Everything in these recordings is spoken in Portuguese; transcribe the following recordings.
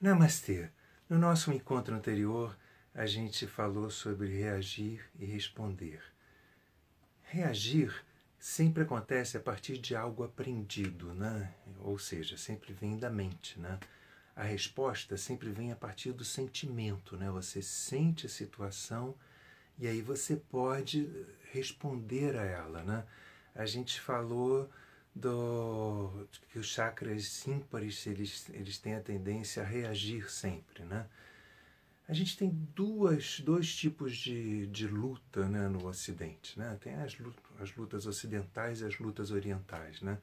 Namastê! No nosso encontro anterior, a gente falou sobre reagir e responder. Reagir sempre acontece a partir de algo aprendido, né? Ou seja, sempre vem da mente, né? A resposta sempre vem a partir do sentimento, né? Você sente a situação e aí você pode responder a ela, né? A gente falou que os chakras ímpares eles têm a tendência a reagir sempre, né? A gente tem dois tipos de luta, né, no Ocidente, né? Tem as lutas ocidentais e as lutas orientais, né?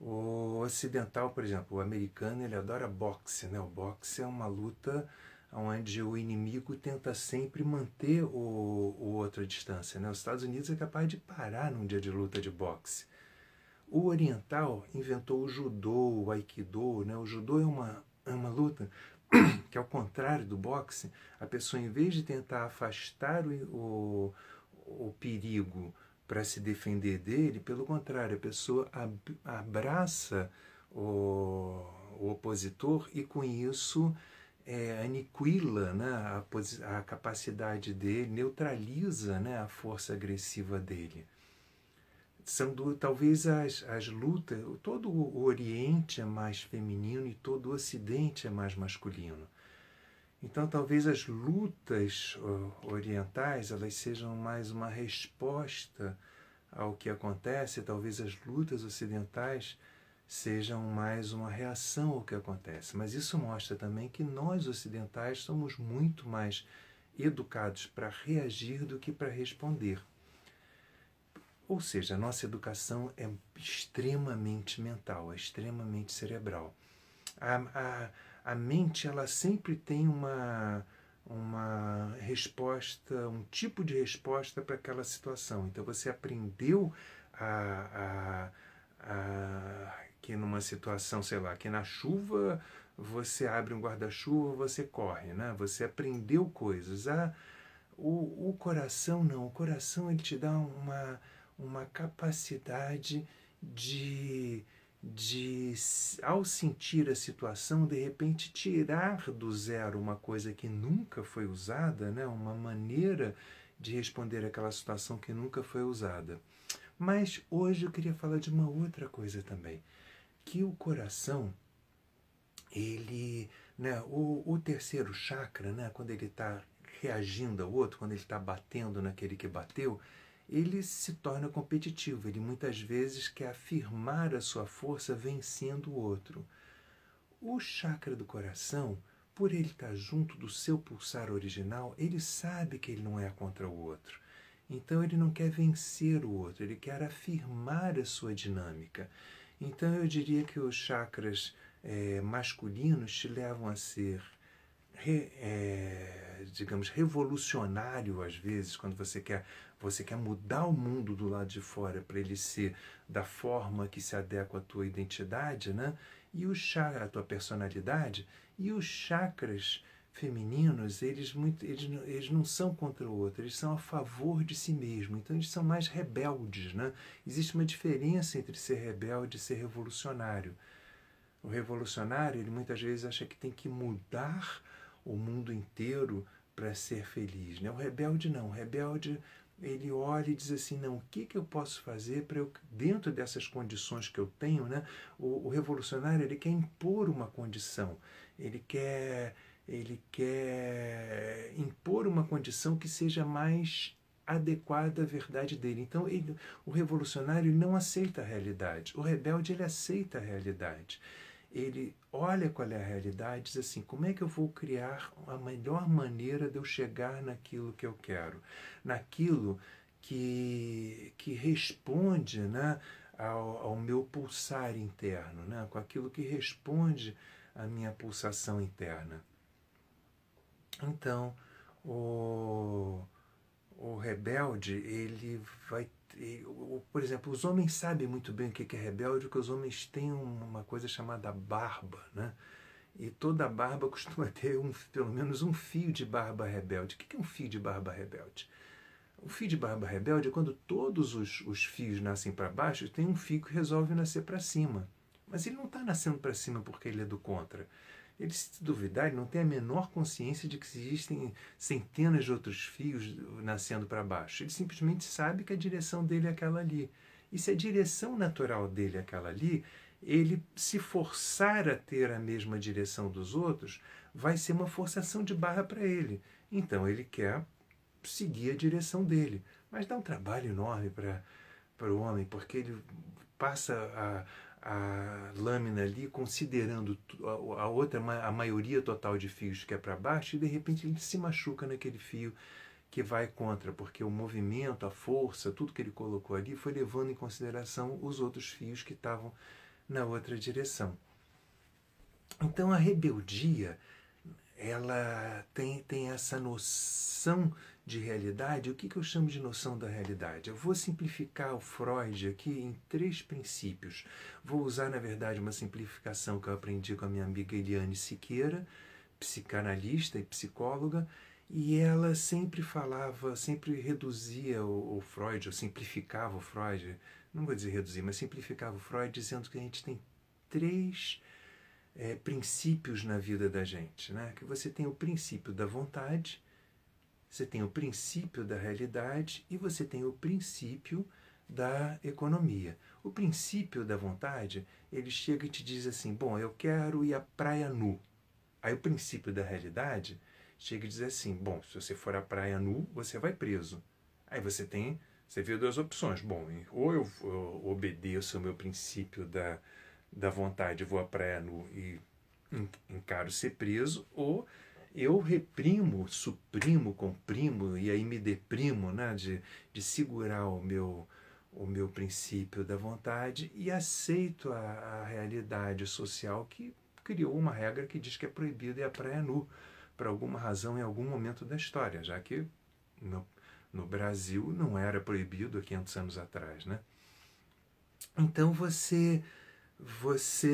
O ocidental, por exemplo, o americano, ele adora boxe, né? O boxe é uma luta onde o inimigo tenta sempre manter o outro à distância, né? Os Estados Unidos é capaz de parar num dia de luta de boxe. O oriental inventou o judô, o aikido, né? O judô é uma luta que, ao contrário do boxe, a pessoa, em vez de tentar afastar o perigo para se defender dele, pelo contrário, a pessoa abraça o opositor e, com isso, aniquila, né, a capacidade dele, neutraliza, né, a força agressiva dele. Talvez as lutas, todo o Oriente é mais feminino e todo o Ocidente é mais masculino. Então, talvez as lutas orientais elas sejam mais uma resposta ao que acontece, talvez as lutas ocidentais sejam mais uma reação ao que acontece. Mas isso mostra também que nós ocidentais somos muito mais educados para reagir do que para responder. Ou seja, a nossa educação é extremamente mental, é extremamente cerebral. A mente ela sempre tem uma resposta, um tipo de resposta para aquela situação. Então você aprendeu que numa situação, sei lá, que na chuva você abre um guarda-chuva, você corre, né? Você aprendeu coisas. O coração não, o coração ele te dá uma capacidade de, ao sentir a situação, de repente tirar do zero uma coisa que nunca foi usada, né? Uma maneira de responder àquela situação que nunca foi usada. Mas hoje eu queria falar de uma outra coisa também, que o coração, ele, né, o terceiro chakra, né, quando ele está reagindo ao outro, quando ele está batendo naquele que bateu, ele se torna competitivo. Ele muitas vezes quer afirmar a sua força vencendo o outro. O chakra do coração, por ele estar junto do seu pulsar original, ele sabe que ele não é contra o outro. Então ele não quer vencer o outro, ele quer afirmar a sua dinâmica. Então eu diria que os chakras masculinos te levam a ser digamos, revolucionário às vezes, quando você quer mudar o mundo do lado de fora para ele ser da forma que se adequa à tua identidade, né? E a tua personalidade, e os chakras femininos, eles não são contra o outro, eles são a favor de si mesmo, então eles são mais rebeldes, né? Existe uma diferença entre ser rebelde e ser revolucionário. O revolucionário, ele muitas vezes acha que tem que mudar o mundo inteiro para ser feliz, né? O rebelde não. O rebelde, ele olha e diz assim, não, o que eu posso fazer para eu, dentro dessas condições que eu tenho, né? O revolucionário, ele quer impor uma condição. Ele quer impor uma condição que seja mais adequada à verdade dele. Então, o revolucionário ele não aceita a realidade. O rebelde, ele aceita a realidade. Ele olha qual é a realidade e diz assim, como é que eu vou criar a melhor maneira de eu chegar naquilo que eu quero, naquilo que responde, né, ao meu pulsar interno, né, com aquilo que responde à minha pulsação interna. Então, o rebelde, ele vai. Por exemplo, os homens sabem muito bem o que é rebelde, porque os homens têm uma coisa chamada barba, né? E toda barba costuma ter pelo menos um fio de barba rebelde. O que é um fio de barba rebelde? O fio de barba rebelde é quando todos os fios nascem para baixo, tem um fio que resolve nascer para cima. Mas ele não está nascendo para cima porque ele é do contra. Ele, se duvidar, ele não tem a menor consciência de que existem centenas de outros fios nascendo para baixo. Ele simplesmente sabe que a direção dele é aquela ali. E se a direção natural dele é aquela ali, ele se forçar a ter a mesma direção dos outros vai ser uma forçação de barra para ele. Então ele quer seguir a direção dele. Mas dá um trabalho enorme para o homem, porque ele passa a lâmina ali considerando a outra, a maioria total de fios que é para baixo, e de repente ele se machuca naquele fio que vai contra, porque o movimento, a força, tudo que ele colocou ali foi levando em consideração os outros fios que estavam na outra direção. Então a rebeldia, ela tem essa noção de realidade. O que eu chamo de noção da realidade? Eu vou simplificar o Freud aqui em 3 princípios. Vou usar, na verdade, uma simplificação que eu aprendi com a minha amiga Eliane Siqueira, psicanalista e psicóloga, e ela sempre falava, sempre reduzia o Freud, ou simplificava o Freud, não vou dizer reduzir, mas simplificava o Freud, dizendo que a gente tem 3 princípios na vida da gente, né? Que você tem o princípio da vontade, você tem o princípio da realidade e você tem o princípio da economia. O princípio da vontade, ele chega e te diz assim, bom, eu quero ir à praia nu. Aí o princípio da realidade chega e diz assim, bom, se você for à praia nu, você vai preso. Aí você vê 2 opções. Bom, ou eu obedeço ao meu princípio da vontade, vou à praia nu e encaro ser preso, ou eu reprimo, suprimo, comprimo e aí me deprimo, né, de segurar o meu princípio da vontade e aceito a realidade social que criou uma regra que diz que é proibido ir à praia nu, por alguma razão, em algum momento da história, já que no Brasil não era proibido há 500 anos atrás, né? Então você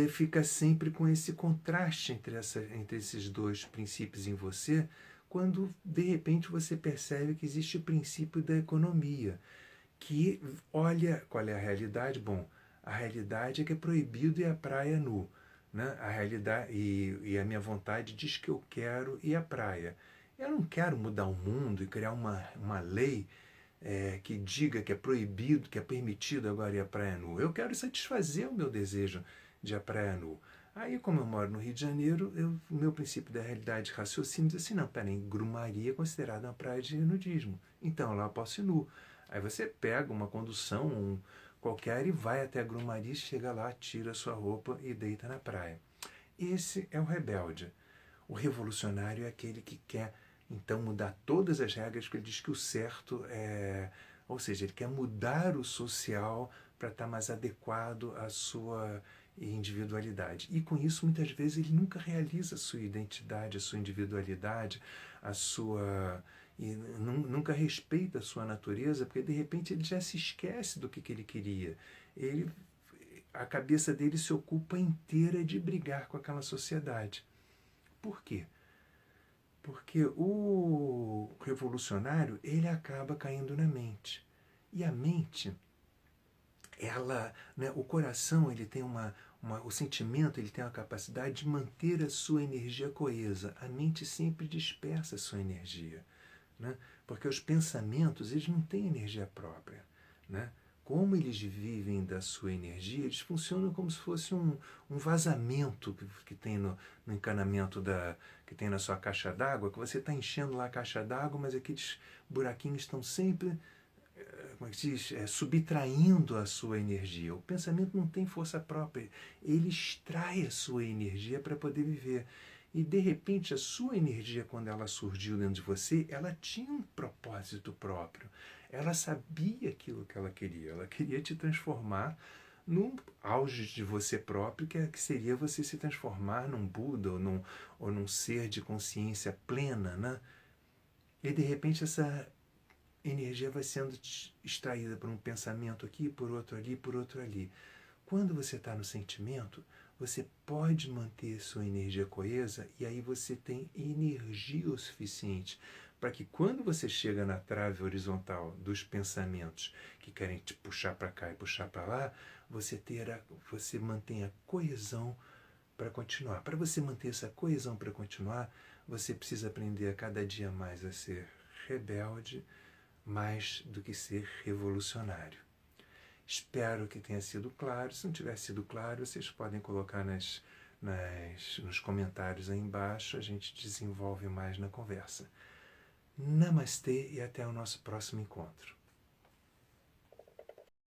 fica sempre com esse contraste entre esses 2 princípios em você, quando de repente você percebe que existe o princípio da economia, que olha qual é a realidade. Bom, a realidade é que é proibido ir à praia nu, né? A realidade e a minha vontade diz que eu quero ir à praia. Eu não quero mudar o mundo e criar uma lei que diga que é proibido, que é permitido agora ir à praia nu. Eu quero satisfazer o meu desejo de ir à praia nu. Aí, como eu moro no Rio de Janeiro, o meu princípio da realidade de raciocínio diz assim, não, peraí, Grumari é considerada uma praia de nudismo. Então, lá eu posso ir nu. Aí você pega uma condução qualquer e vai até Grumari, chega lá, tira a sua roupa e deita na praia. Esse é o rebelde. O revolucionário é aquele que quer, então, mudar todas as regras, porque ele diz que o certo é... Ou seja, ele quer mudar o social para estar mais adequado à sua individualidade. E com isso, muitas vezes, ele nunca realiza a sua identidade, a sua individualidade, a sua... E nunca respeita a sua natureza, porque, de repente, ele já se esquece do que ele queria. A cabeça dele se ocupa inteira de brigar com aquela sociedade. Por quê? Porque o revolucionário, ele acaba caindo na mente. E a mente, ela, né, o coração, ele tem o sentimento, ele tem a capacidade de manter a sua energia coesa. A mente sempre dispersa a sua energia, né? Porque os pensamentos, eles não têm energia própria, né? Como eles vivem da sua energia, eles funcionam como se fosse um vazamento que tem no encanamento que tem na sua caixa d'água, que você está enchendo lá a caixa d'água, mas aqueles buraquinhos estão sempre, como é que diz, subtraindo a sua energia. O pensamento não tem força própria, ele extrai a sua energia para poder viver. E, de repente, a sua energia, quando ela surgiu dentro de você, ela tinha um propósito próprio. Ela sabia aquilo que ela queria. Ela queria te transformar num auge de você próprio, que seria você se transformar num Buda ou num ser de consciência plena, né? E, de repente, essa energia vai sendo extraída por um pensamento aqui, por outro ali, por outro ali. Quando você está no sentimento, você pode manter sua energia coesa e aí você tem energia o suficiente para que quando você chega na trave horizontal dos pensamentos que querem te puxar para cá e puxar para lá, você mantenha coesão para continuar. Para você manter essa coesão para continuar, você precisa aprender a cada dia mais a ser rebelde, mais do que ser revolucionário. Espero que tenha sido claro. Se não tiver sido claro, vocês podem colocar nos comentários aí embaixo. A gente desenvolve mais na conversa. Namastê e até o nosso próximo encontro.